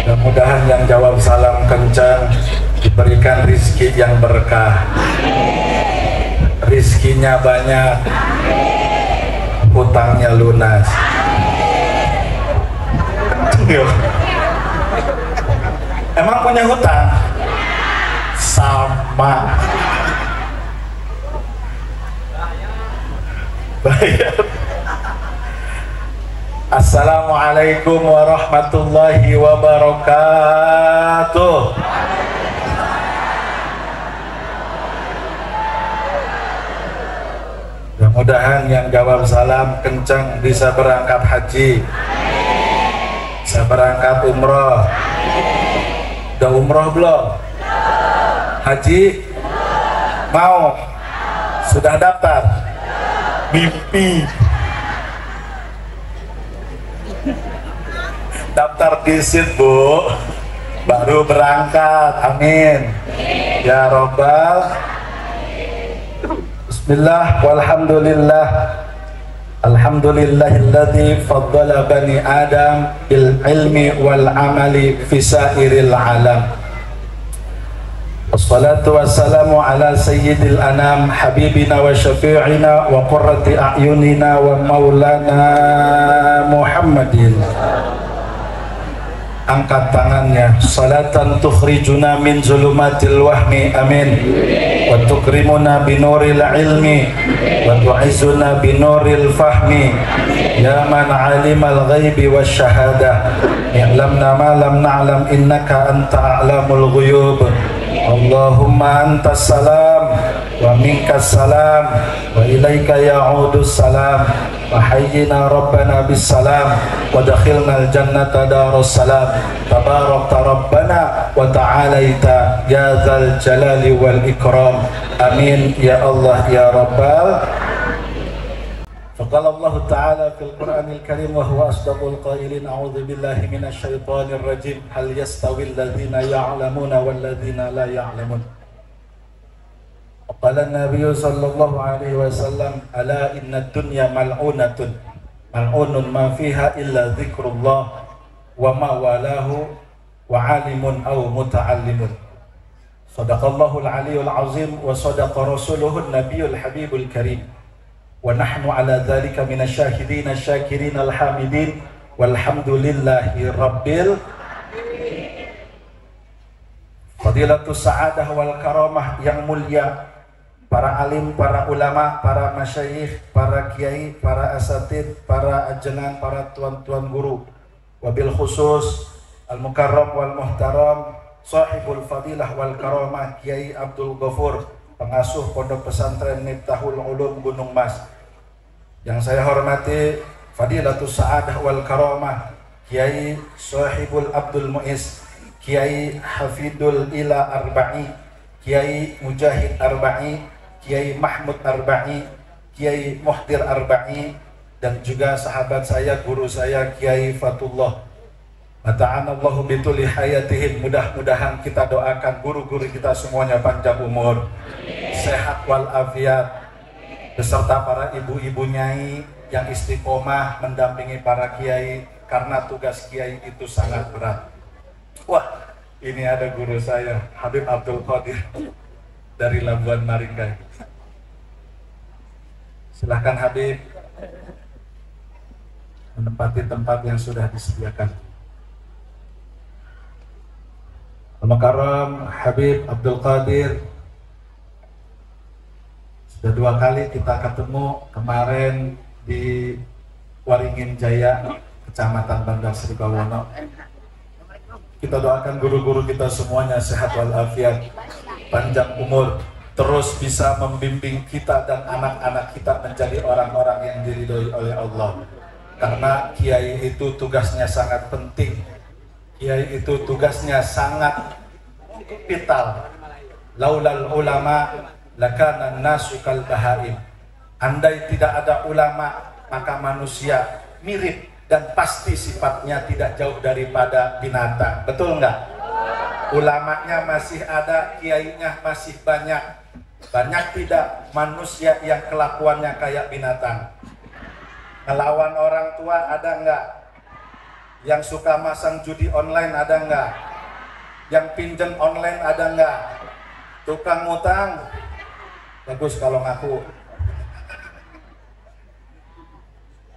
Mudah-mudahan yang jawab salam kencang diberikan rizki yang berkah, rizkinya banyak, hutangnya lunas. Emang punya hutang? Sama. Bayar. Assalamualaikum warahmatullahi wabarakatuh. Mudah-mudahan yang jawab salam kencang bisa berangkat haji, bisa berangkat umroh. Udah umroh belum? Haji? Mau? Sudah daftar? Mimpi. Daftar disit bu, baru berangkat. Amin ya robbal. Bismillah walhamdulillah. Alhamdulillahilladzi faddala bani Adam bil ilmi wal amali fi sairil alam. Wassalatu wassalamu ala sayyidil anam habibina wa syafi'ina wa qurrati a'yunina wa maulana Muhammadin. Angkat tangannya. Salatan tukhrijuna min zulumatil wahmi. Amin. Wa tukrimuna binuril ilmi wa tu'izzuna binuril fahmi. Ya man alimal ghaibi wasyahadah, i'lamna ma lam na'lam innaka anta a'lamul ghuyub. Allahumma antas salam wa minkas salam wa ilaika ya'udus salam. Wahayyina rabbana bis salam wa dakhilnal jannata darus salam. Tabarakta rabbana wa ta'alaita ya dzal jalali wal ikram. Amin ya Allah ya rabbal. Faqala Allah ta'ala fil Qur'anil Karim wa huwa asdaqul qailin. A'udzu billahi minasy syaithanir rajim. Hal yastawil ladzina ya'lamuna wal ladzina la ya'lamun. Qala Nabi sallallahu alaihi wasallam, ala inna dunya mal'unatun mal'unun ma fiha illa dzikrullah wa ma walahu wa alimun aw muta'allimun. Sadaqallahul aliyyul azim wa sadaqa rasuluhun nabiyul habibul karim. Wa nahnu ala dzalika minasyahidin asyakirin alhamidin walhamdulillahi rabbil. Fadilatus sa'adah wal karamah yang mulia, para alim, para ulama, para masyayikh, para kiai, para asatid, para ajengan, para tuan-tuan guru. Wabil khusus al-mukarram wal muhtaram sahibul fadilah wal karamah Kiai Abdul Ghafur, pengasuh Pondok Pesantren Miftahul Ulum Gunung Mas. Yang saya hormati Fadilatus Sa'adah wal Karamah Kiai Sahibul Abdul Muiz, Kiai Hafidul Ila Arba'i, Kiai Mujahid Arba'i, Kiai Mahmud Arba'i, Kiai Muhdir Arba'i, dan juga sahabat saya, guru saya Kiai Fatullah. Mata'anallahu bituli hayatihim. Mudah-mudahan kita doakan guru-guru kita semuanya panjang umur, sehat walafiat, beserta para ibu-ibu nyai yang istiqomah mendampingi para kiai, karena tugas kiai itu sangat berat. Wah, ini ada guru saya Habib Abdul Qadir dari Labuan Maringgai. Silahkan Habib menempati tempat yang sudah disediakan. Al-Mukarram Habib Abdul Qadir, sudah 2 kali kita ketemu, kemarin di Waringin Jaya, Kecamatan Bandar Sri Bawono. Kita doakan guru-guru kita semuanya sehat walafiat, panjang umur, terus bisa membimbing kita dan anak-anak kita menjadi orang-orang yang diridhoi oleh Allah. Karena kiai itu tugasnya sangat penting, kiai itu tugasnya sangat vital. Laulal ulama lakana nasu kal bahaim. Andai tidak ada ulama, maka manusia mirip dan pasti sifatnya tidak jauh daripada binatang. Betul enggak? Ulamanya masih ada, kiainya masih banyak. Banyak tidak manusia yang kelakuannya kayak binatang. Ngelawan orang tua ada enggak? Yang suka masang judi online ada nggak? Yang pinjam online ada nggak? Tukang ngutang? Bagus kalau ngaku.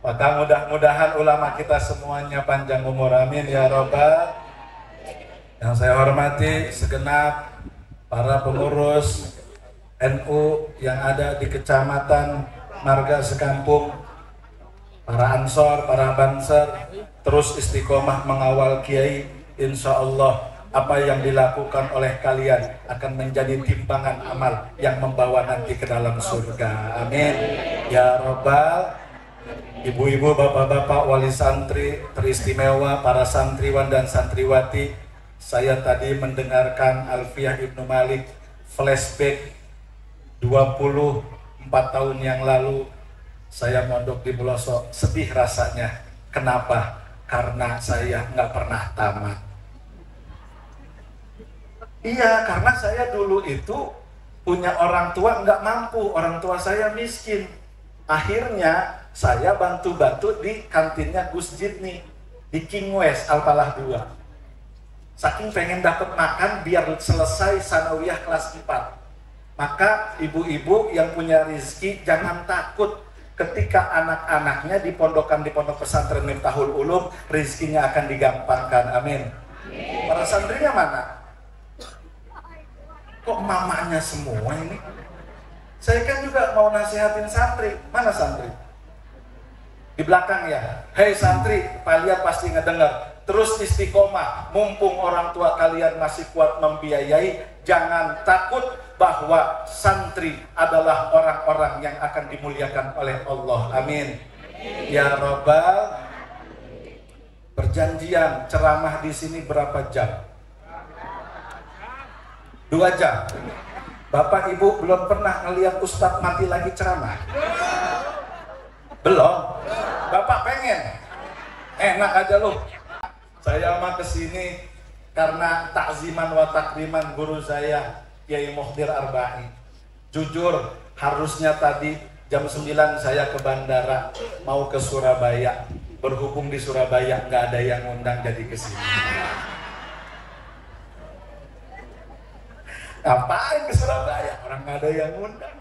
Maka mudah-mudahan ulama kita semuanya panjang umur, amin ya robbal. Yang saya hormati segenap para pengurus NU yang ada di Kecamatan Marga Sekampung, para ansor, para banser, terus istiqomah mengawal kiai. Insya Allah apa yang dilakukan oleh kalian akan menjadi timbangan amal yang membawa nanti ke dalam surga, amin ya robbal. Ibu-ibu, bapak-bapak, wali santri teristimewa, para santriwan dan santriwati, saya tadi mendengarkan Alfiah Ibnu Malik flashback 24 tahun yang lalu. Saya mondok di pelosok, sedih rasanya. Kenapa? Karena saya nggak pernah tamat. Iya, karena saya dulu itu punya orang tua nggak mampu, orang tua saya miskin. Akhirnya saya bantu-bantu di kantinnya Gus Jidni di King West Alpalah 2. Saking pengen dapat makan biar selesai sanawiyah kelas 4. Maka ibu-ibu yang punya rezeki jangan takut ketika anak-anaknya di pondok pesantren Miftahul Ulum, rezekinya akan digampangkan, amin. Para santrinya mana? Kok mamanya semua ini? Saya kan juga mau nasihatin santri. Mana santri? Di belakang ya. Hei santri, kalian pasti ngedengar. Terus istiqomah, mumpung orang tua kalian masih kuat membiayai. Jangan takut bahwa santri adalah orang-orang yang akan dimuliakan oleh Allah, amin ya robbal. Perjanjian ceramah di sini berapa jam? 2 jam. Bapak ibu belum pernah ngelihat ustadz mati lagi ceramah? Belum? Bapak pengen? Enak aja loh. Saya mah kesini karena takziman wa takriman guru saya Kiai Mukhdir Arba'i. Jujur, harusnya tadi jam 9 saya ke bandara mau ke Surabaya. Berhubung di Surabaya nggak ada yang ngundang jadi kesini. Ngapain ke Surabaya? Orang nggak ada yang ngundang.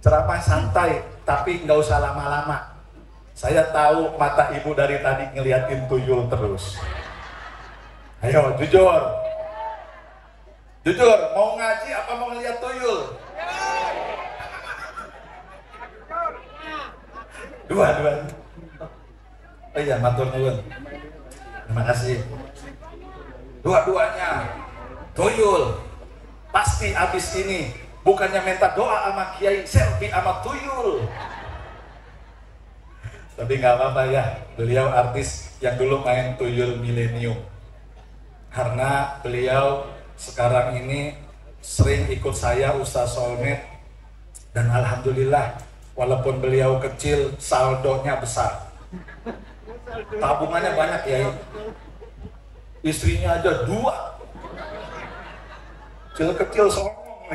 Ceramah santai, tapi nggak usah lama-lama. Saya tahu mata ibu dari tadi ngeliatin tuyul terus. Ayo, jujur. Jujur, mau ngaji apa mau ngeliat tuyul? Dua. Oh iya, matur nuwun. Terima kasih. Dua-duanya tuyul. Pasti abis ini bukannya minta doa sama kiai, selfie sama tuyul. Tapi nggak apa-apa ya, beliau artis yang dulu main tuyul milenium. Karena beliau sekarang ini sering ikut saya Ustaz Solmed, dan alhamdulillah walaupun beliau kecil saldonya besar, tabungannya banyak ya. Istrinya aja 2, kecil songong.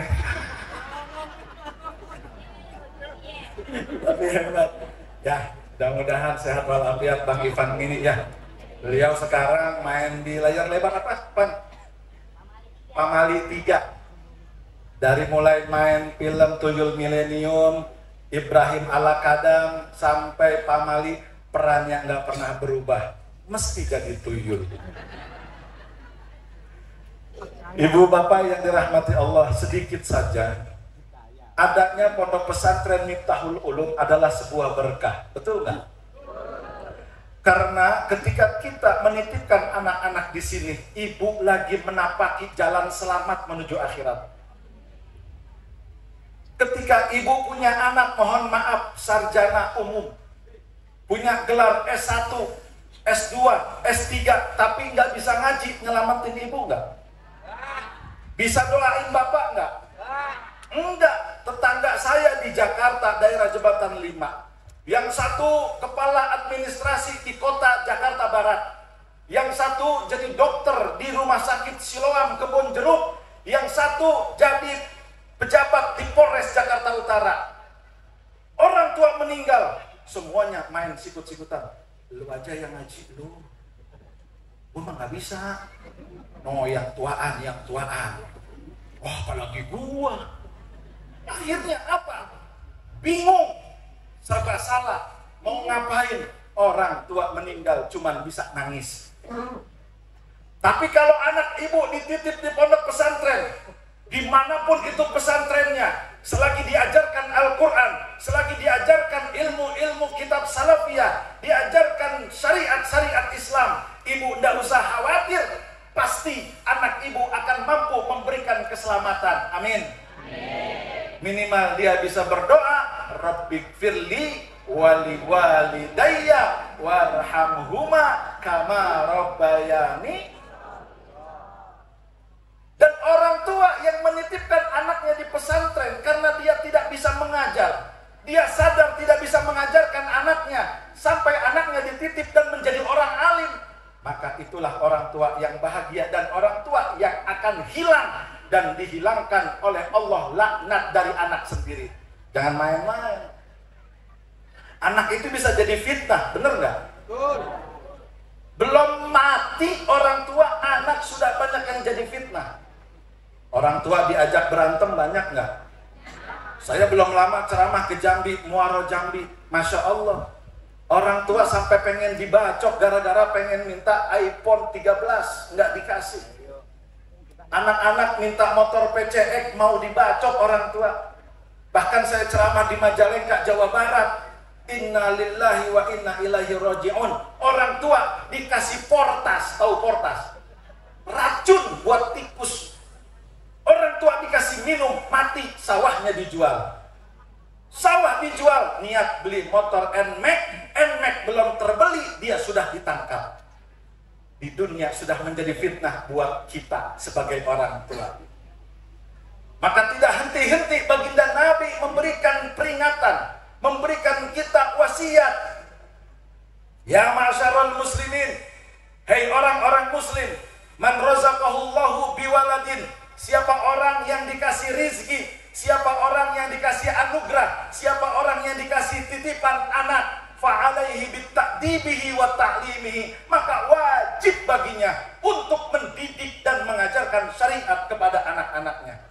Tapi hebat ya. Mudah-mudahan sehat walafiat Bang Ivan ini ya. Beliau sekarang main di layar lebar apa, Pan? Pamali 3. Dari mulai main film Tuyul Milenium, Ibrahim Ala Kadam, sampai Pamali, perannya nggak pernah berubah. Mesti jadi tuyul. Ibu bapak yang dirahmati Allah, sedikit saja. Adanya pondok pesantren Miftahul Ulum adalah sebuah berkah, betul nggak? Karena ketika kita menitipkan anak-anak di sini, ibu lagi menapaki jalan selamat menuju akhirat. Ketika ibu punya anak, mohon maaf, sarjana umum, punya gelar S1, S2, S3, tapi nggak bisa ngaji, nyelamatin ibu nggak? Bisa doain bapak nggak? Enggak. Tetangga saya di Jakarta, daerah Jembatan 5, yang satu kepala administrasi di kota Jakarta Barat, yang satu jadi dokter di rumah sakit Siloam Kebon Jeruk, yang satu jadi pejabat di Polres Jakarta Utara. Orang tua meninggal, semuanya main sikut-sikutan. Lu aja yang ngaji lu. Gua mah nggak bisa. No, yang tuaan. Wah, apalagi gua. Akhirnya apa? Bingung, serba salah. Mau ngapain? Orang tua meninggal cuman bisa nangis. Tapi kalau anak ibu dititip di pondok pesantren, dimanapun itu pesantrennya, selagi diajarkan Al-Quran, selagi diajarkan ilmu-ilmu kitab salafiyah, diajarkan syariat-syariat Islam, ibu tidak usah khawatir, pasti anak ibu akan mampu memberikan keselamatan. Amin. Minimal dia bisa berdoa, Rabbighfirli wali walidayya warhamhuma kama rabbayani. Dan orang tua yang menitipkan anaknya di pesantren karena dia tidak bisa mengajar, dia sadar tidak bisa mengajarkan anaknya sampai anaknya dititip dan menjadi orang alim, maka itulah orang tua yang bahagia dan orang tua yang akan hilang dan dihilangkan oleh Allah laknat dari anak sendiri. Jangan main-main. Anak itu bisa jadi fitnah, bener nggak? Belum mati orang tua, anak sudah banyak yang jadi fitnah. Orang tua diajak berantem banyak nggak? Saya belum lama ceramah ke Jambi, Muaro Jambi, Masya Allah. Orang tua sampai pengen dibacok gara-gara pengen minta iPhone 13, nggak dikasih. Anak-anak minta motor PCX, mau dibacok orang tua. Bahkan saya ceramah di Majalengka, Jawa Barat. Inna lillahi wa inna ilaihi raji'un. Orang tua dikasih portas, tahu portas? Racun buat tikus. Orang tua dikasih minum, mati, sawahnya dijual. Sawah dijual, niat beli motor NMAX belum terbeli, dia sudah ditangkap. Di dunia sudah menjadi fitnah buat kita sebagai orang tua. Maka tidak henti-henti baginda Nabi memberikan peringatan, memberikan kita wasiat. Ya ma'syarul muslimin, hei orang-orang muslim, man razaqahullahu biwaladin, siapa orang yang dikasih rizki, siapa orang yang dikasih anugerah, siapa orang yang dikasih titipan anak, fa'alaihi bitta'dibihi wa ta'limihi, maka wajib baginya untuk mendidik dan mengajarkan syariat kepada anak-anaknya.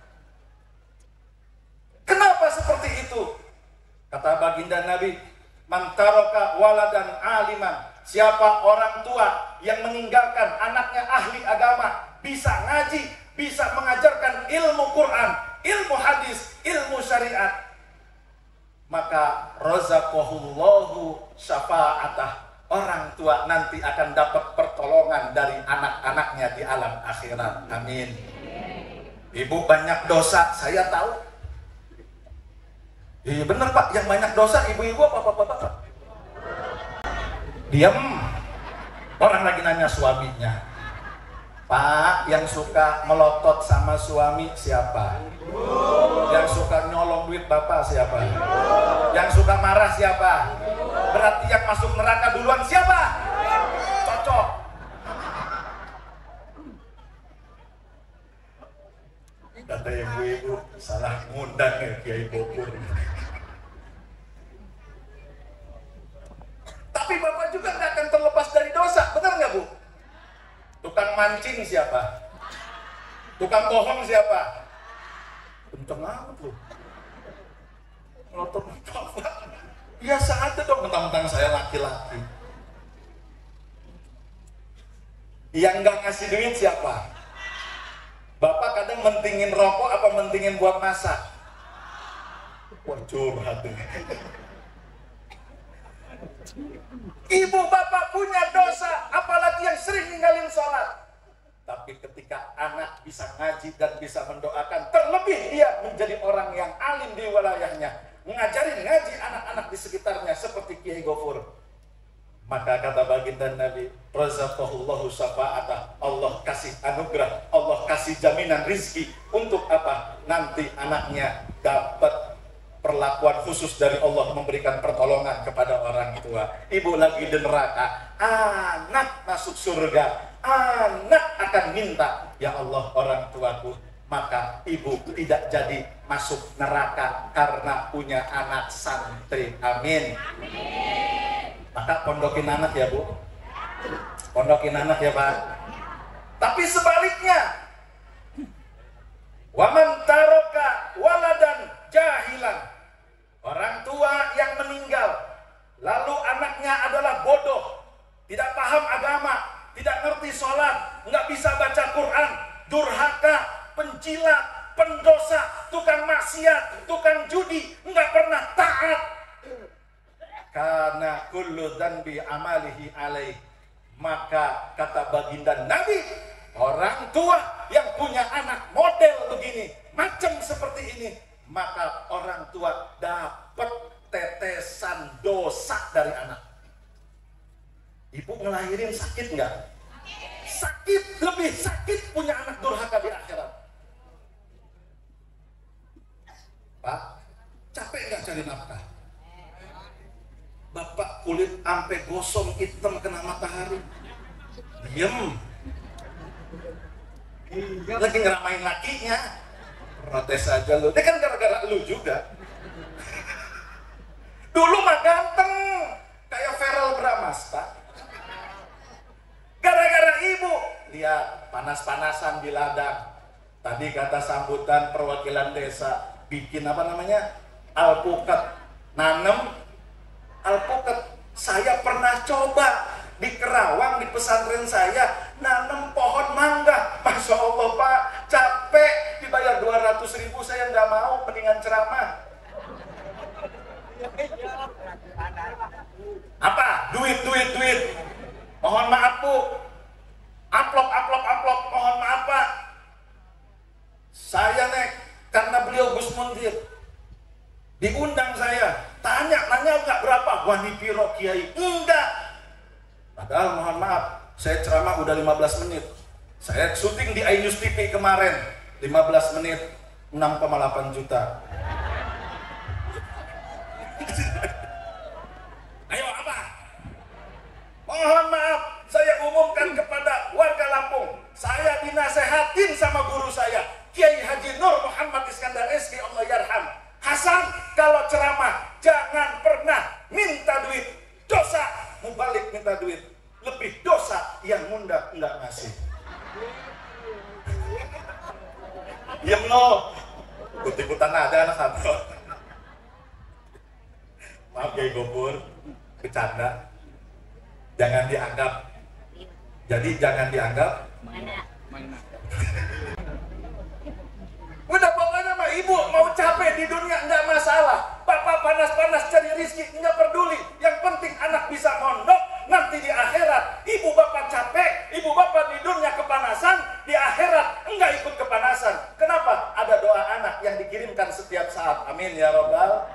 Kenapa seperti itu? Kata baginda Nabi, man taraka waladan aliman, siapa orang tua yang meninggalkan anaknya ahli agama, bisa ngaji, bisa mengajarkan ilmu Quran, ilmu hadis, ilmu syariat, maka razaqahullahu syafa'atah, orang tua nanti akan dapat pertolongan dari anak-anaknya di alam akhirat. Amin. Ibu banyak dosa, saya tahu. Iya bener Pak, yang banyak dosa ibu-ibu apa bapak-bapak? Diam. Orang lagi nanya suaminya, Pak, yang suka melotot sama suami siapa? Yang suka nyolong duit bapak siapa? Yang suka marah siapa? Berarti yang masuk neraka duluan siapa? Cocok. Kata ibu-ibu, salah ngundang ya Kiai Bogor. Tapi bapak juga nggak akan terlepas dari dosa, benar nggak Bu? Tukang mancing siapa? Tukang bohong siapa? Kenceng amat lu. Melotot bapak. Biasa aja dong, mentang-mentang saya laki-laki. Yang nggak ngasih duit siapa? Bapak kadang mentingin rokok apa mentingin buat masak? Wah curhat ini. Ibu bapak punya dosa, apalagi yang sering ninggalin sholat. Tapi ketika anak bisa ngaji dan bisa mendoakan, terlebih dia menjadi orang yang alim di wilayahnya, ngajarin ngaji anak-anak di sekitarnya seperti Kiai Gofur, maka kata baginda Nabi, razaqahullahu syafa'atah, Allah kasih anugerah, Allah kasih jaminan rizki. Untuk apa? Nanti anaknya dapat perlakuan khusus dari Allah, memberikan pertolongan kepada orang tua. Ibu lagi di neraka, anak masuk surga, anak akan minta, ya Allah orang tuaku, maka ibu tidak jadi masuk neraka karena punya anak santri. Amin. Maka pondokin anak ya Bu, pondokin anak ya Pak. Tapi sebaliknya, waman taroka waladan jahilan, orang tua yang meninggal lalu anaknya adalah bodoh, tidak paham agama, tidak ngerti sholat, nggak bisa baca Quran, durhaka, pencilat, pendosa, tukang maksiat, tukang judi, nggak pernah taat. Karena kullu dzanbi amalihi alaih, maka kata baginda Nabi, orang tua yang punya anak model begini, macam seperti ini, maka orang tua dapat tetesan dosa dari anak. Ibu ngelahirin sakit nggak? Sakit, lebih sakit punya anak durhaka di akhirat. Pak, capek nggak cari nafkah? Bapak kulit ampe gosong hitam kena matahari, diem, lagi ngeramain lakinya, protes aja lu. Dia kan gara-gara lu juga. Dulu mah ganteng kayak Verrell Bramasta. Gara-gara ibu dia panas-panasan di ladang. Tadi kata sambutan perwakilan desa bikin apa namanya, alpukat, nanem alpukat. Saya pernah coba di Kerawang, di pesantren saya, nanam pohon mangga. Masya Allah Pak, capek, dibayar 200.000, saya nggak mau, mendingan ceramah. Apa? Duit. Mohon maaf Bu, amplop, mohon maaf Pak. Saya karena beliau Gus Mundir, diundang saya, nanya enggak berapa? Wani piro Kiai? Enggak. Padahal mohon maaf, saya ceramah udah 15 menit. Saya syuting di iNews TV kemarin, 15 menit, 6,8 juta. Ayo apa? Mohon maaf, saya umumkan kepada warga Lampung, saya dinasehatin sama guru saya, Kiai Haji Nur Muhammad Iskandar SG, Allah yarham. Hasan, kalau ceramah jangan pernah minta duit, dosa. Mubalik minta duit, lebih dosa yang ngundang enggak ngasih. Diam no, ikut-ikutan ada anak satu. Maaf Kiai Gopur, bercanda, jangan dianggap. Jadi jangan dianggap. Udah pokoknya mah ibu mau capek di dunia enggak masalah. Bapak panas-panas cari rizki enggak peduli. Yang penting anak bisa mondok. Nanti di akhirat ibu bapak capek, ibu bapak di dunia kepanasan, di akhirat enggak ikut kepanasan. Kenapa? Ada doa anak yang dikirimkan setiap saat. Amin ya robbal.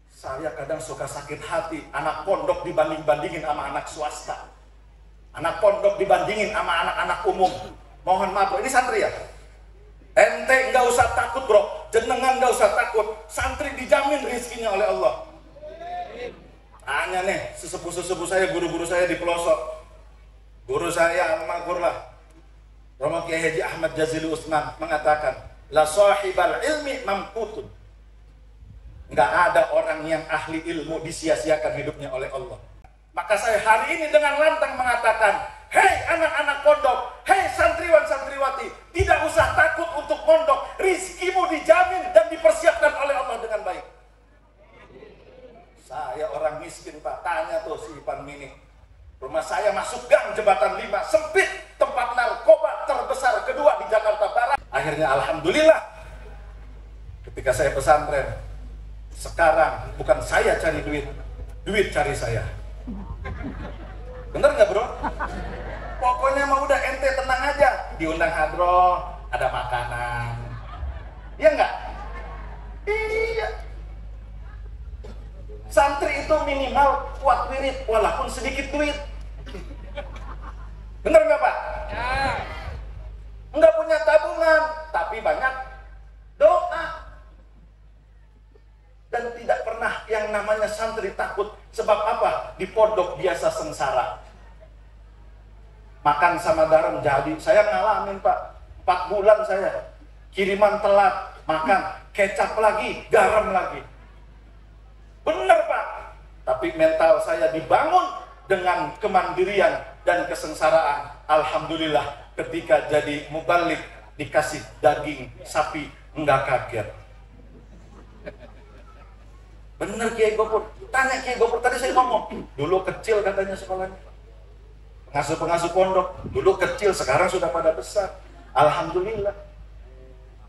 Saya kadang suka sakit hati anak pondok dibanding-bandingin sama anak swasta. Anak pondok dibandingin sama anak-anak umum. Mohon maaf, ini santri ya? Ente nggak usah takut bro, jenengan nggak usah takut. Santri dijamin rizkinya oleh Allah. Tanya nih, sesepuh-sesepuh saya, guru-guru saya di pelosok. Guru saya almarhum Romo Kiai Haji Ahmad Jazili Utsman mengatakan, la sahibal ilmi mamkutun. Nggak ada orang yang ahli ilmu disia-siakan hidupnya oleh Allah. Maka saya hari ini dengan lantang mengatakan, hei anak-anak pondok, hei santriwan-santriwati, tidak usah takut untuk pondok. Rizkimu dijamin dan dipersiapkan oleh Allah dengan baik. Saya orang miskin Pak, tanya tuh si Ipan Mini. Rumah saya masuk gang jembatan 5, sempit, tempat narkoba terbesar kedua di Jakarta Barat. Akhirnya alhamdulillah, ketika saya pesantren, sekarang bukan saya cari duit, duit cari saya. Bener nggak bro? Pokoknya mau udah ente tenang aja, diundang hadroh, ada makanan, iya nggak? Iya. Santri itu minimal kuat wirid, walaupun sedikit duit. Bener nggak Pak? Ya. Nggak punya tabungan, tapi banyak doa. Dan tidak pernah yang namanya santri takut. Sebab apa? Di pondok biasa sengsara. Makan sama garam jadi. Saya ngalamin Pak, 4 bulan saya kiriman telat, makan kecap lagi, garam lagi. Benar Pak, tapi mental saya dibangun dengan kemandirian dan kesengsaraan. Alhamdulillah ketika jadi mubalik dikasih daging sapi enggak kaget. Bener Kiai Gopur, tanya Kiai Gopur, tadi saya ngomong dulu kecil katanya sekolahnya, pengasuh pondok dulu kecil, sekarang sudah pada besar. Alhamdulillah.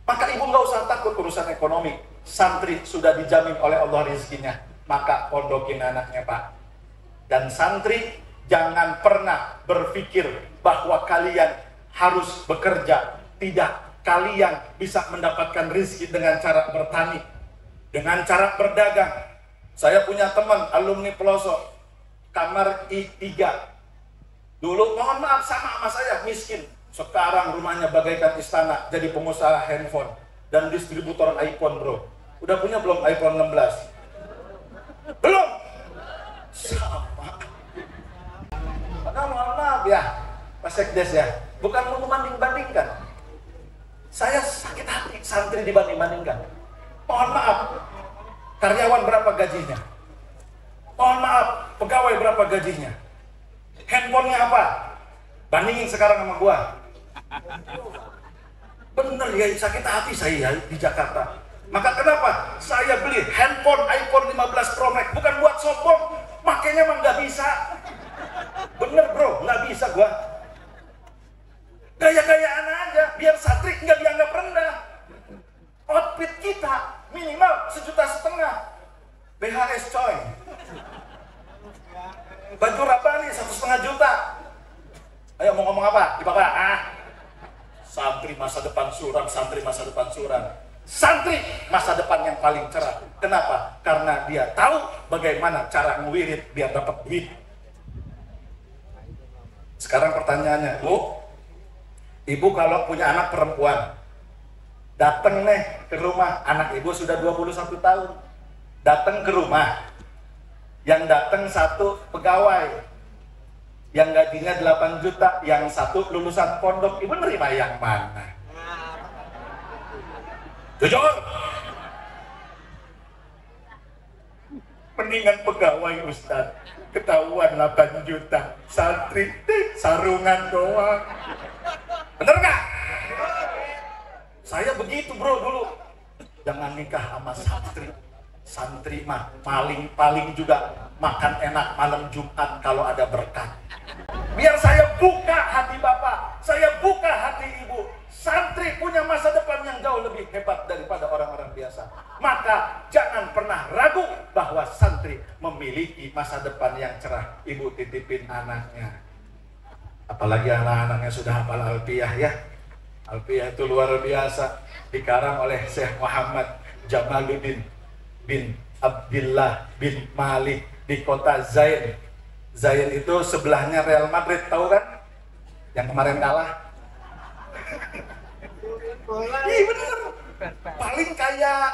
Maka ibu nggak usah takut urusan ekonomi, santri sudah dijamin oleh Allah rezekinya, maka pondokin anaknya Pak. Dan santri jangan pernah berpikir bahwa kalian harus bekerja. Tidak, kalian bisa mendapatkan rezeki dengan cara bertani, dengan cara berdagang. Saya punya teman alumni pelosok kamar I3. Dulu mohon maaf sama saya miskin. Sekarang rumahnya bagaikan istana, jadi pengusaha handphone dan distributor iPhone bro. Udah punya belum iPhone 16? Belum? Sama. Padahal mohon maaf ya Pak Sekdes ya, bukan mau membanding-bandingkan. Saya sakit hati santri dibanding-bandingkan. Mohon maaf, karyawan berapa gajinya? Mohon maaf, pegawai berapa gajinya? Handphonenya apa? Bandingin sekarang sama gua. Bener ya, sakit hati saya di Jakarta. Maka kenapa saya beli handphone iPhone 15 Pro Max? Bukan buat sombong, makanya emang nggak bisa. Bener bro, nggak bisa gua. Gaya-gayaan aja, biar santri nggak dianggap rendah. Outfit kita minimal 1,5 juta. BHS coy. Baju Rabbani 1,5 juta. Ayo mau ngomong apa? Di Bapak? Santri masa depan suram, santri masa depan suram. Santri masa depan yang paling cerah. Kenapa? Karena dia tahu bagaimana cara ngewirid biar dapat duit. Sekarang pertanyaannya, Bu, ibu kalau punya anak perempuan, datang nih ke rumah, anak ibu sudah 21 tahun, datang ke rumah, yang datang satu pegawai, yang gajinya 8 juta, yang satu lulusan pondok, ibu nerima yang mana? Jujur, mendingan pegawai Ustadz, ketahuan 8 juta, santri sarungan doang. Bener nggak? Saya begitu bro dulu. Jangan nikah sama santri. Santri mah paling juga makan enak malam Jumat kalau ada berkat. Biar saya buka hati bapak, saya buka hati ibu. Santri punya masa depan yang jauh lebih hebat daripada orang-orang biasa. Maka jangan pernah ragu bahwa santri memiliki masa depan yang cerah. Ibu titipin anaknya. Apalagi anak-anaknya sudah hafal Alfiyah ya. Alfiyah itu luar biasa. Dikarang oleh Syekh Muhammad Jamaluddin bin Abdullah bin Malik di kota Zain. Zain itu sebelahnya Real Madrid, tahu kan? Yang kemarin kalah. Iya bener. Paling kayak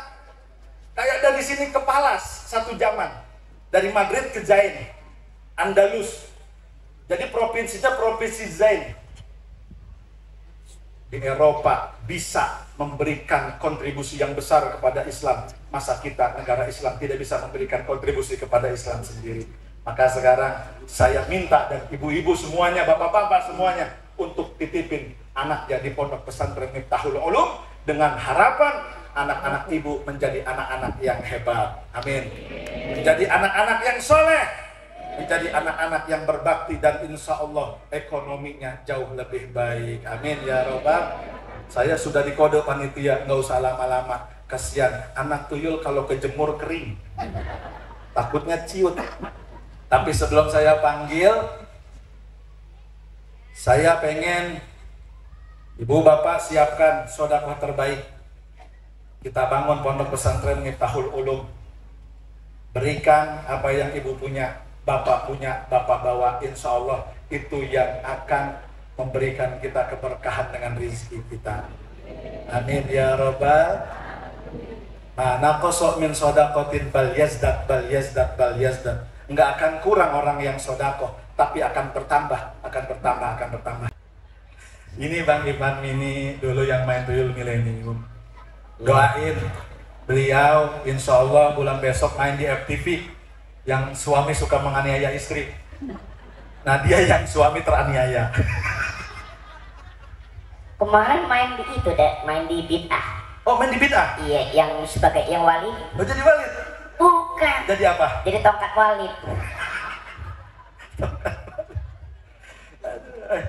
dari sini ke Palas satu jaman. Dari Madrid ke Zain, Andalus. Jadi provinsinya provinsi Zain. Di Eropa bisa memberikan kontribusi yang besar kepada Islam. Masa kita negara Islam tidak bisa memberikan kontribusi kepada Islam sendiri? Maka sekarang saya minta dan ibu-ibu semuanya, bapak-bapak semuanya untuk titipin anaknya di pondok pesantren Miftahul Ulum dengan harapan anak-anak ibu menjadi anak-anak yang hebat. Amin. Menjadi anak-anak yang soleh, menjadi anak-anak yang berbakti, dan insya Allah ekonominya jauh lebih baik. Amin ya robbal. Saya sudah dikode panitia, nggak usah lama-lama. Kasihan anak tuyul kalau kejemur kering, takutnya ciut. Tapi sebelum saya panggil, saya pengen ibu bapak siapkan sedekah terbaik. Kita bangun pondok pesantren Miftahul Ulum. Berikan apa yang ibu punya, bapak punya, bapak bawa. Insya Allah itu yang akan memberikan kita keberkahan dengan rezeki kita. Amin ya robbal. Mana kosok min sodakotin bal yazdat bal yazdat bal yazdat. Enggak akan kurang orang yang sodakoh, tapi akan bertambah, akan bertambah, akan bertambah. Ini Bang Iman Mini dulu yang main tuyul milenium. Beliau insya Allah bulan besok main di FTV yang suami suka menganiaya istri. Nah dia yang suami teraniaya. Kemarin main di itu deh, main di bid'ah. Oh main di bid'ah? Iya, yang sebagai yang wali. Oh jadi wali? Bukan. Jadi apa? Jadi tongkat wali.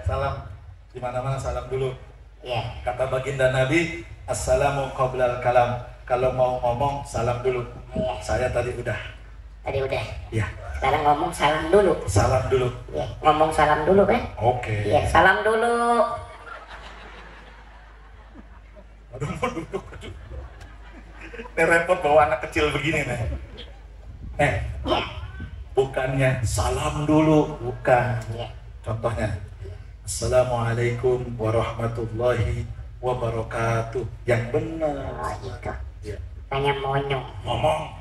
Salam. Di mana-mana salam dulu. Iya. Kata baginda Nabi, assalamu qoblal kalam. Kalau mau ngomong salam dulu. Iya. Saya tadi udah. Tadi udah. Iya. Sekarang ngomong salam dulu. Salam dulu. Iya, ngomong salam dulu kan? Oke. Iya, salam dulu. Aduh mau duduk. Ini repot bawa anak kecil begini nih. Iya. Bukannya salam dulu, bukan. Iya. Contohnya, assalamualaikum warahmatullahi wabarakatuh. Yang benar. Oh itu. Ya. Tanya monyong. Ngomong.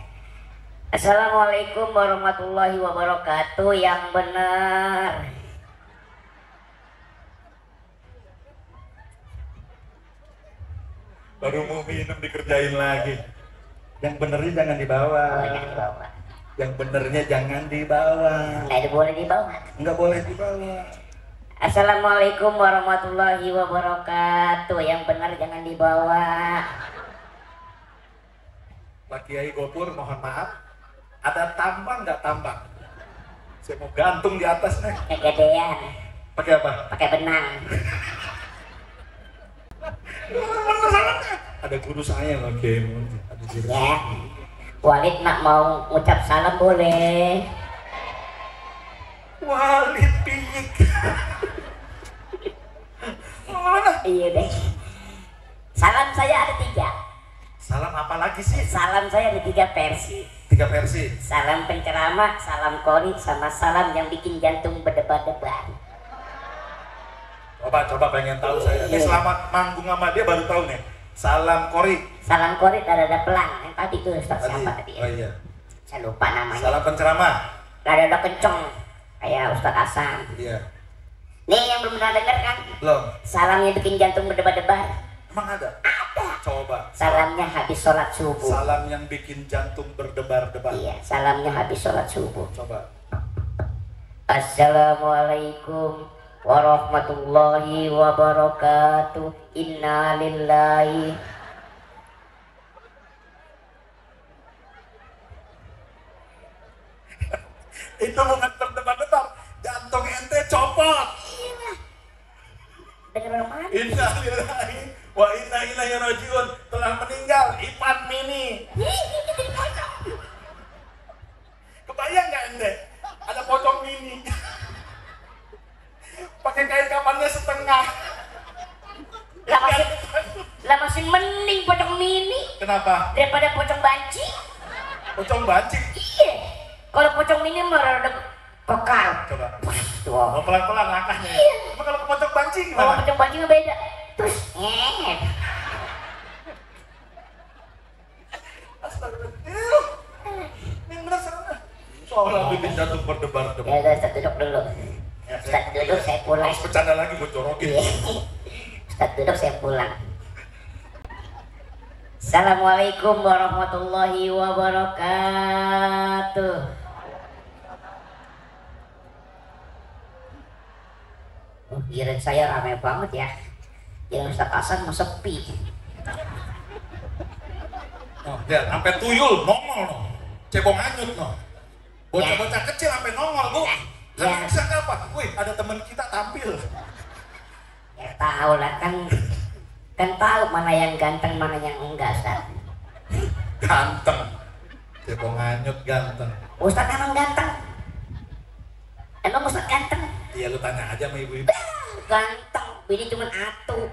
Assalamualaikum warahmatullahi wabarakatuh. Yang benar. Baru mau minum dikerjain lagi. Yang benernya jangan dibawa. Oh, jangan dibawa. Yang benernya jangan dibawa. Nggak boleh dibawa. Nggak boleh dibawa. Assalamualaikum warahmatullahi wabarakatuh. Yang benar jangan dibawa. Pak Kiai Gopur mohon maaf. Ada tambang nggak tambang? Saya mau gantung di atas nih. Kegedean. Pakai apa? Pakai benang. Ada guru saya loh, Kiai. Ada guru. Ya. Walid nak mau ucap salam boleh. Walid piyik. Mana? Iya deh. Salam saya ada 3. Salam apa lagi sih? Salam saya ada 3 versi. 3 versi. Salam penceramah, salam qori, sama salam yang bikin jantung berdebar-debar. Coba pengen tahu saya. Ini selamat manggung sama dia baru tahu nih. Salam kori. Salam qori ada pelang. Yang tadi tuh Ustaz siapa tadi? Oh iya. Saya lupa namanya. Salam penceramah. Ada kenceng kayak Ustaz Hasan. Iya. Nih yang belum pernah denger kan? Belum. Salamnya bikin jantung berdebar-debar. Emang ada? Ada. Coba. Salamnya habis sholat subuh. Salam yang bikin jantung berdebar-debar. Iya, salamnya habis sholat subuh. Coba. Assalamualaikum warahmatullahi wabarakatuh. Inna lillahi. Itu bukan berdebar-debar. Jantung ente copot. Dengar mana? Inna lillahi wa inna ilaihi rajiun. Telah meninggal Ipan Mini. Kebayang nggak ente? Ada pocong mini. Pakai kain kapannya setengah. Lah masih mending pocong mini Kenapa? daripada pocong banci. Pocong banci. Iya. Kalau pocong mini mah rada kekal. Coba. Tuh. Oh, pelan-pelan langkahnya. Emang kalau ke pocong banci Kalau gimana? pocong banci mah beda. Terus Astagfirullah. Yang benar sana. Soalnya bikin jantung berdebar-debar. Ya, Ustaz duduk dulu. Ustaz duduk, saya pulang. Harus bercanda lagi gue corokin. Iya. Ustaz duduk, saya pulang. Assalamualaikum warahmatullahi wabarakatuh. Oh, giliran saya ramai banget ya. Yang Ustaz Hasan mau sepi. Oh, lihat, sampai tuyul nongol no. Cebong anyut no. Bocah-bocah kecil sampai nongol, Bu. Ya. Bisa apa? Wih, ada teman kita tampil. Ya tahu lah kan tahu mana yang ganteng mana yang enggak, Ustaz. Ganteng. Cebong anyut ganteng. Ustaz emang ganteng. Emang Ustaz ganteng? Iya, lu tanya aja sama ibu-ibu. Ganteng, bini cuma atu.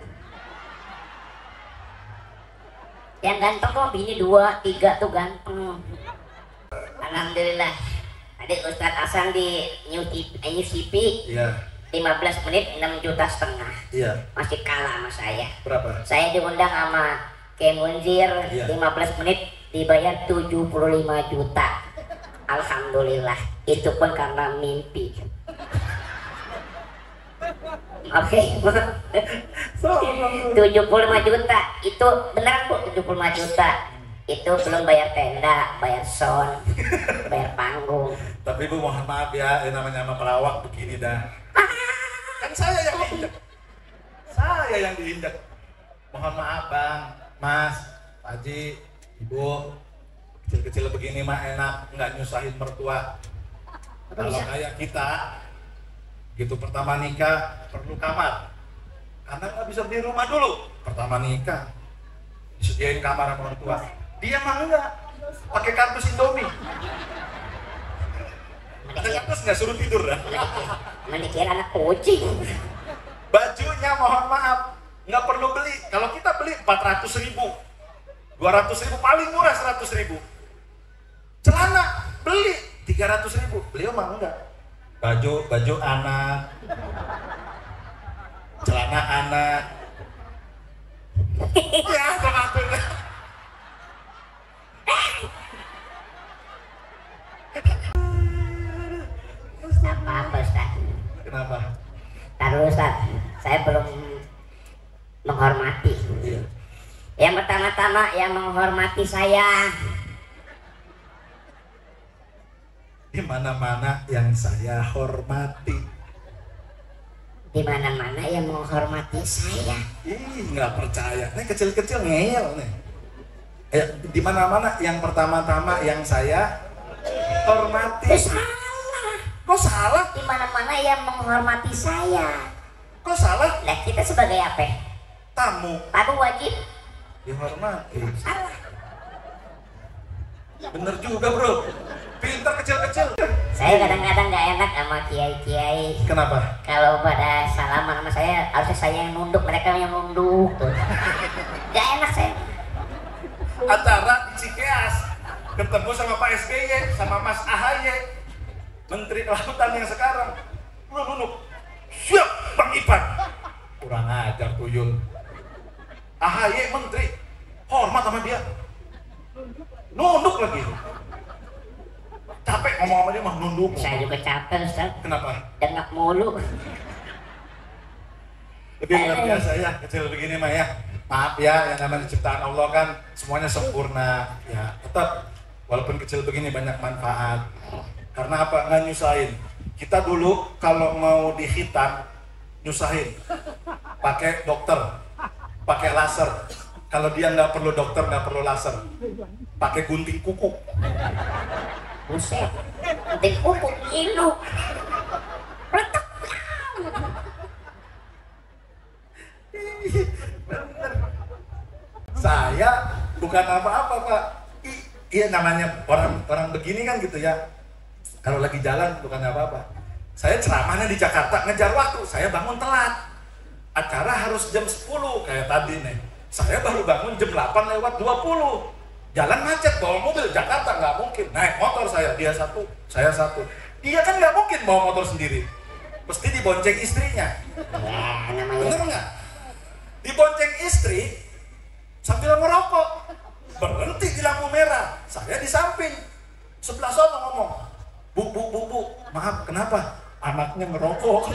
Yang ganteng kok bini 2, 3 tuh ganteng. Alhamdulillah. Tadi Ustaz Hasan di New TV Iya. 15 menit 6,5 juta. Iya. Masih kalah sama saya. Berapa? Saya diundang sama Kemunzir, Iya. 15 menit dibayar 75 juta. Alhamdulillah. Itu pun karena mimpi. Oke. 75 juta. Itu benar Bu, 75 juta. Itu belum bayar tenda, bayar sound, bayar panggung. Tapi Bu mohon maaf ya, namanya sama pelawak begini dah. Kan saya yang diinjak. Saya yang diinjak. Mohon maaf Bang, Mas, Pak Haji, Ibu. Kecil-kecil begini mah enak, nggak nyusahin mertua. Kalau kayak kita, gitu pertama nikah perlu kamar. Karena nggak bisa di rumah dulu. Pertama nikah, disediain kamar sama mertua. Dia mah enggak, pakai kardus Indomie. Ada kardus nggak suruh tidur dah. Menikir anak kucing. Bajunya mohon maaf, nggak perlu beli. Kalau kita beli 400.000, 200.000 paling murah 100.000. Celana beli 300.000, beliau mah enggak. Baju anak, celana anak. Ya, pengatur. Apa Ustaz? Kenapa? Taruh Ustaz, saya belum menghormati. Iya. Yang pertama-tama yang menghormati saya. Di mana-mana yang saya hormati. Di mana-mana yang menghormati saya. Ih, nggak percaya. Nih kecil-kecil ngeyel nih. Di mana-mana yang pertama-tama yang saya hormati. Salah. Kok salah? Di mana-mana yang menghormati saya. Kok salah? Lah kita sebagai apa? Tamu Tamu wajib dihormati. salah. Bener juga bro. Pintar kecil-kecil. Saya kadang-kadang nggak enak sama kiai-kiai. Kenapa? Kalau pada salaman sama saya, harusnya saya yang nunduk, mereka yang nunduk. Tuh. Gak enak saya. Acara di Cikeas ketemu sama Pak SBY, sama Mas AHY, Menteri Kelautan yang sekarang. Lu nunduk. Siap Bang Ipan. Kurang ajar tuyul. AHY Menteri, hormat sama dia. Nunduk lagi. Capek ngomong sama dia mah nunduk. Saya juga capek Ustaz. Kenapa? Dengak mulu. Lebih luar biasa ya, kecil begini mah ya. Maaf ya, yang namanya ciptaan Allah kan semuanya sempurna. Ya, tetap walaupun kecil begini banyak manfaat. Karena apa? Nggak nyusahin. Kita dulu kalau mau dihitam nyusahin. Pakai dokter, pakai laser. Kalau dia nggak perlu dokter, nggak perlu laser, pakai gunting kuku. Buset. Gunting kuku ngilu. Retak. Saya bukan apa-apa Pak. Iya namanya orang begini kan gitu ya. Kalau lagi jalan bukan apa-apa. Saya ceramahnya di Jakarta ngejar waktu. Saya bangun telat. Acara harus jam 10 kayak tadi nih. Saya baru bangun jam 8:20. Jalan macet, bawa mobil Jakarta nggak mungkin. Naik motor dia satu, saya satu. Dia kan nggak mungkin bawa motor sendiri. Mesti dibonceng istrinya. Ya, namanya. Bener nggak? Dibonceng istri sambil ngerokok. Berhenti di lampu merah. Saya di samping. Sebelah sana ngomong, Bu, maaf, kenapa? Anaknya ngerokok.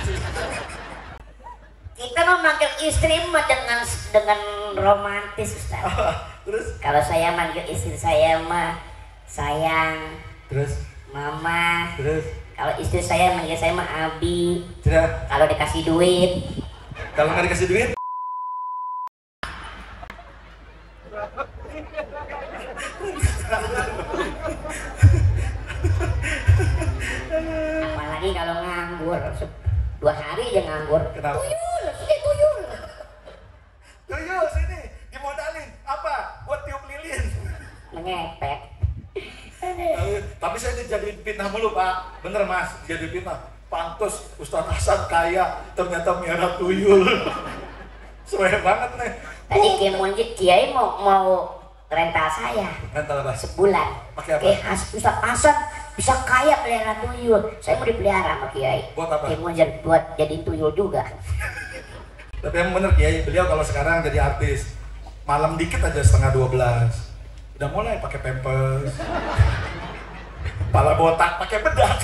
Kita memanggil istri mah dengan romantis Ustaz. Terus? Kalau saya manggil istri saya mah sayang, Terus? mama. Terus? Kalau istri saya manggil saya mah abi. Tidak. Kalau dikasih duit, Kalau nggak dikasih duit? apalagi kalau nganggur, 2 hari aja nganggur. Kenapa? Tuyul, sini tuyul. Tuyul sini, dimodalin. Apa? Buat tiup lilin. Mengepek. Tapi saya dijadiin fitnah mulu Pak. Bener Mas, jadi fitnah. Pantes Ustadz Hasan kaya, ternyata miara tuyul. Suwe banget nih. Tadi Kiai mau rental saya Rental apa? sebulan. Pakai apa? Ustadz Hasan bisa kaya pelihara tuyul. Saya mau dipelihara sama Kiai. Buat apa? Kiai mau buat jadi tuyul juga. Tapi yang bener Kiai, beliau kalau sekarang jadi artis malam dikit aja 11:30 udah mulai pakai pampers, kepala botak pakai bedak,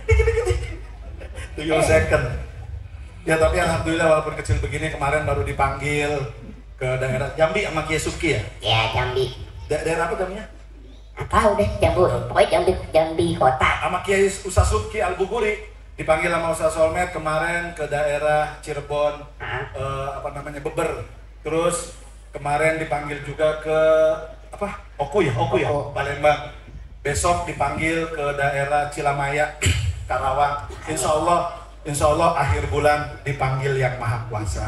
dikit. Tuyul second. Ya tapi alhamdulillah walaupun kecil begini kemarin baru dipanggil ke daerah Jambi sama Kiai Suki ya. Ya Jambi. Daerah apa jamnya? Tahu deh, pokoknya jam di kota. Sama Kiai Ustaz Subki Al-Buguri dipanggil sama Ustaz Solmed kemarin ke daerah Cirebon, Beber. Terus kemarin dipanggil juga ke Oku ya, Palembang. Besok dipanggil ke daerah Cilamaya, Karawang. Insya Allah akhir bulan dipanggil Yang Maha Kuasa.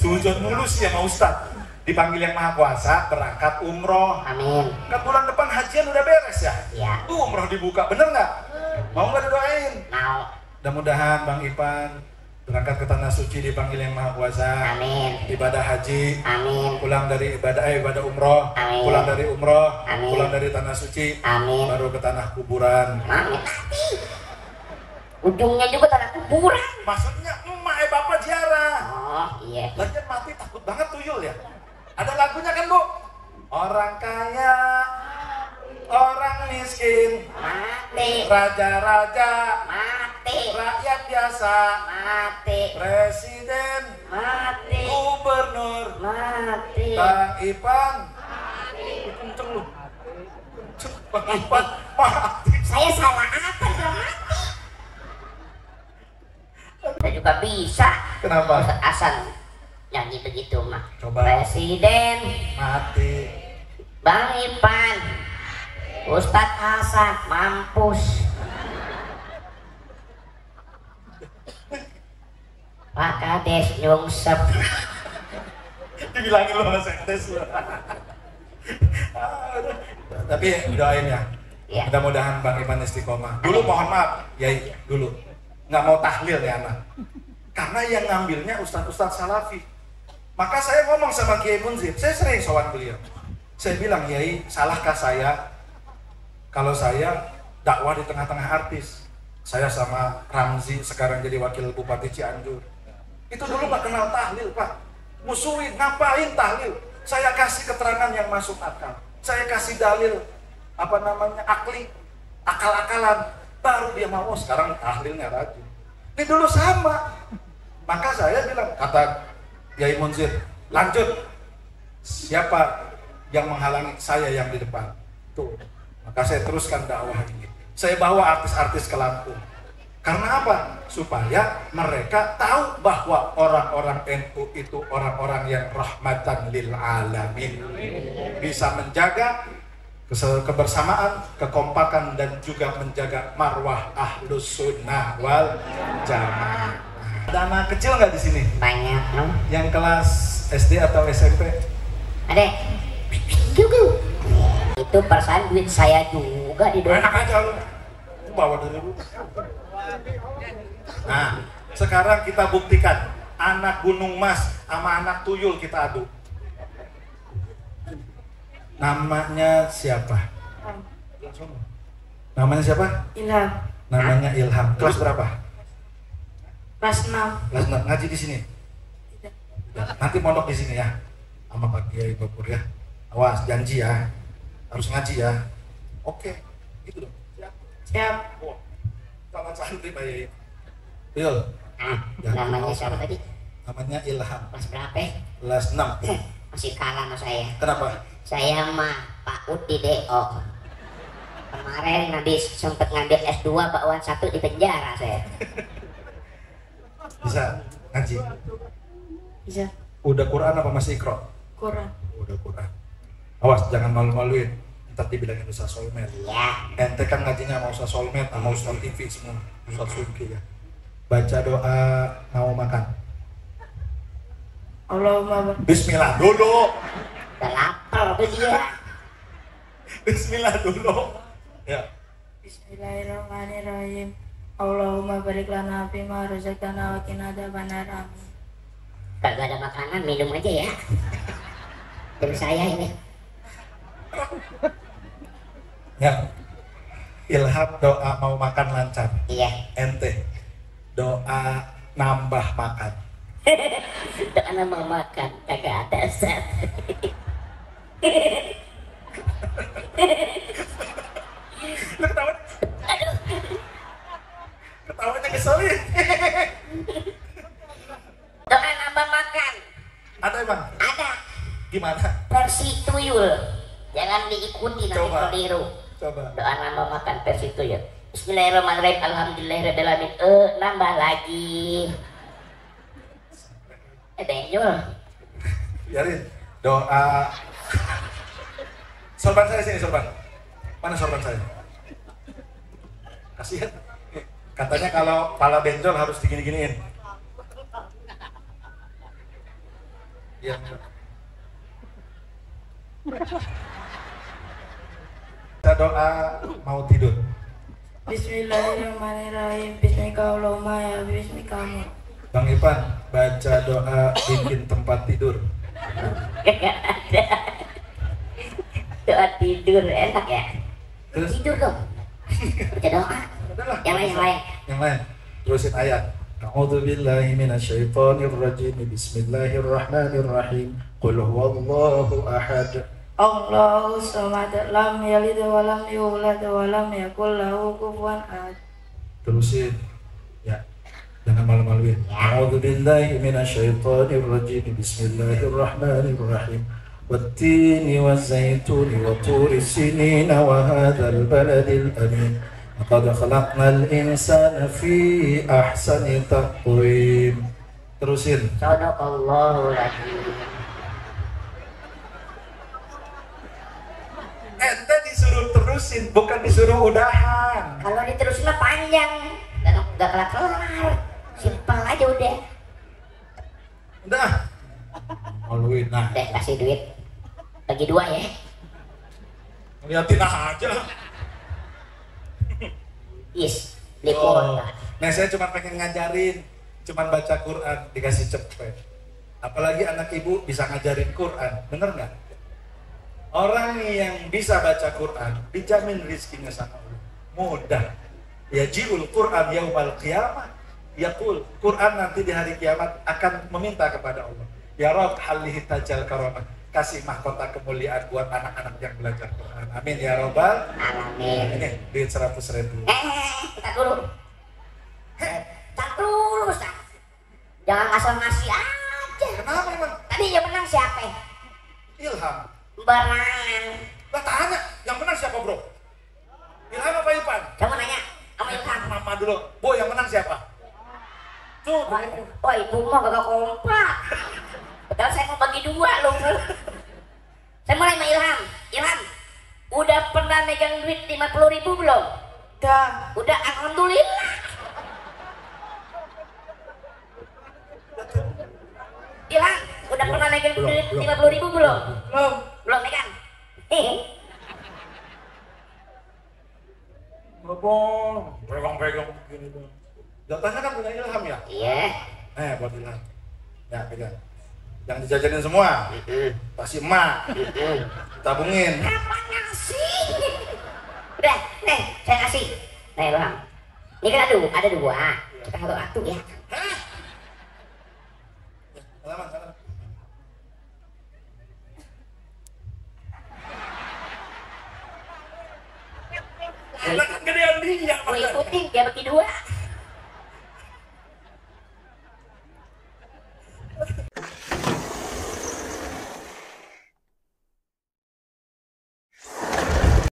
Sujud mulus ya sama Ustaz. Dipanggil Yang Maha Kuasa, berangkat umroh. Amin. Kan bulan depan hajian udah beres ya? Iya. Umroh dibuka, bener nggak? Mau nggak didoain? Mau. Mudah-mudahan Bang Ipan berangkat ke Tanah Suci dipanggil Yang Maha Kuasa. Amin. Ibadah haji. Amin. Pulang dari ibadah umroh. Amin. Pulang dari umroh. Amin. Pulang dari Tanah Suci. Amin. Baru ke tanah kuburan. Amin. Ujungnya juga tanah kuburan. Maksudnya emak bapak ziarah. Oh iya. Lagian mati takut banget tuyul ya. Ada lagunya kan Bu? Orang kaya, orang miskin, mati. Raja-raja, Mati. rakyat biasa, Mati. presiden, Mati. gubernur, Mati. Bang Ipan, kenceng lu. Bang Ipan, mati. Saya salah apa udah mati? Saya juga bisa. Kenapa? Ustaz Hasan nyanyi begitu mah. Coba. Presiden, Mati. Bang Ipan, Ustadz Hasan, mampus. Pak Kades nyungsep. Dibilangin lu sama sektes lu. Tapi doain ya. Ya. Mudah-mudahan Bang Ipan istiqomah. Dulu mohon maaf, Yai, dulu nggak mau tahlil ya anak. Karena yang ngambilnya ustadz salafi. Maka saya ngomong sama Kiai Munzir, saya sering sowan beliau. Saya bilang, Yai, salahkah saya kalau saya dakwah di tengah-tengah artis? Saya sama Ramzi sekarang jadi wakil Bupati Cianjur. Itu dulu nggak kenal tahlil, Pak. Musuhin, ngapain tahlil? Saya kasih keterangan yang masuk akal. Saya kasih dalil, akli, akal-akalan. Baru dia mau, sekarang tahlilnya rajin. Ini dulu sama. Maka saya bilang, kata Yai Munzir, lanjut. Siapa yang menghalangi saya yang di depan? Tuh. Maka saya teruskan dakwah ini. Saya bawa artis-artis ke Lampung. Karena apa? Supaya mereka tahu bahwa orang-orang NU itu orang-orang yang rahmatan lil alamin. Bisa menjaga kebersamaan, kekompakan, dan juga menjaga marwah ahlus sunnah wal jamaah. Ada anak kecil nggak di sini? Banyak, no? Yang kelas SD atau SMP? Adek, itu perasaan duit saya juga di doa. Enak aja lu. Bawa dari lu. Nah, sekarang kita buktikan anak gunung mas sama anak tuyul kita adu. Namanya siapa? Namanya siapa? Ilham. Namanya Ilham. Kelas berapa? Kelas 6. Kelas 6. Ngaji di sini. Nanti mondok di sini ya. Sama Pak Kiai Bakur ya. Awas, janji ya. Harus ngaji ya. Oke. Gitu dong. Siap. Siap. Oh, sangat cantik Pak Yai. Tuyul. Namanya siapa tadi? Namanya Ilham. Kelas berapa? Kelas 6. Masih kalah sama saya. Kenapa? Saya mah Pak Ud di DO. Kemarin habis sempet ngambil S2 bakwan 1 di penjara saya. Bisa ngaji? Bisa. Udah Quran apa masih Iqra? Quran. Udah Quran. Awas jangan malu-maluin. Ntar dibilangin Ustaz Solmed. Iya. Ente kan ngajinya sama Ustaz Solmed sama Ustaz TV semua. Ustaz Subki ya. Baca doa mau makan. Allahumma Bismillah dulu. Udah lapar tuh dia. Bismillah dulu. Ya. Bismillahirrahmanirrahim. Allahumma barik lana fima razaqtana wa qina adzabannar. Amin. Kagak ada makanan, minum aja ya. Tim saya ini. Ya. Ilham doa mau makan lancar. Iya. Ente doa nambah makan. Doa nama makan kagak ada set. Lu ketawa. Aduh. Ketawanya keselin. Doa nambah makan. Ada emang? Ada. Gimana? Versi tuyul. Jangan diikuti nanti Coba. keliru. Coba. Doa nama makan versi tuyul. Bismillahirrahmanirrahim. Alhamdulillahirrahmanirrahim. Nambah lagi. Benjol. Biarin. Doa. Sorban saya sini, sorban. Mana sorban saya? Kasihan. Katanya kalau pala benjol harus digini-giniin. Iya. Kita doa mau tidur. Bismillahirrahmanirrahim. Bismika Allahumma ya bismikamu. Bang Ipan, baca doa bikin tempat tidur. Gak ada. Doa tidur enak ya. Terus? Tidur dong. Baca doa. Udahlah. Yang lain. Yang lain. Terusin ayat. A'udzu billahi minasyaitonir rajim. Bismillahirrahmanirrahim. Qul huwallahu ahad. Allahu samad lam yalid wa lam yulad wa lam yakul lahu kufuwan ahad. Terusin. Ya. Jangan malu-maluin. A'udzu billahi minasyaitonir rajim. Bismillahirrahmanirrahim. Wattini wazzaituni wa turi sinina wa hadzal baladil amin. Laqad khalaqnal insana fi ahsani taqwim. Terusin. Sadaqallahu lazim. Ente disuruh terusin, bukan disuruh udahan. Kalau diterusin mah panjang. Gak kelar-kelar. Simpel aja udah. Udah. Maluin nah. Deh kasih duit. Bagi 2 ya. Ngeliatin aja. Yes. Beli Oh. kuota. Nah saya cuma pengen ngajarin, cuman baca Quran dikasih cepet. Apalagi anak ibu bisa ngajarin Quran, bener nggak? Orang yang bisa baca Quran dijamin rizkinya sama Allah. Mudah. Yaji'ul Quran yaumal qiyamah. Yaqul, Quran nanti di hari kiamat akan meminta kepada Allah. Ya Rabb halihi tajal karamah. Kasih mahkota kemuliaan buat anak-anak yang belajar Quran. Amin ya Rabbal. Amin. Ini duit 100.000. Tak dulu. Tak dulu, Ustaz. Jangan asal ngasih aja. Kenapa emang? Tadi yang menang siapa? Ilham. Barangan. Lah tanya, yang menang siapa bro? Ilham apa Ipan? Kamu nanya sama Ilham. Mama dulu. Bu, yang menang siapa? Tuh. Wah, ibu mah gak kompak. Padahal saya mau bagi 2 loh. Saya mulai sama Ilham. Ilham, udah pernah megang duit 50.000 belum? Udah, alhamdulillah. Ilham, udah pernah megang duit 50.000 belum? Belum megang. Ngomong, pegang-pegang begini tuh. Jatahnya kan punya Ilham ya? Iya. Buat Ilham. Ya, pegang. Yang dijajanin semua. Pasti emak. Tabungin. Kapan ngasih? Udah, nih, saya kasih. Nih, Ilham. Ini kan ada 2. Kita satu ya. Salaman, salaman. Lah kan gedean dia. Gue ikutin, dia bagi 2.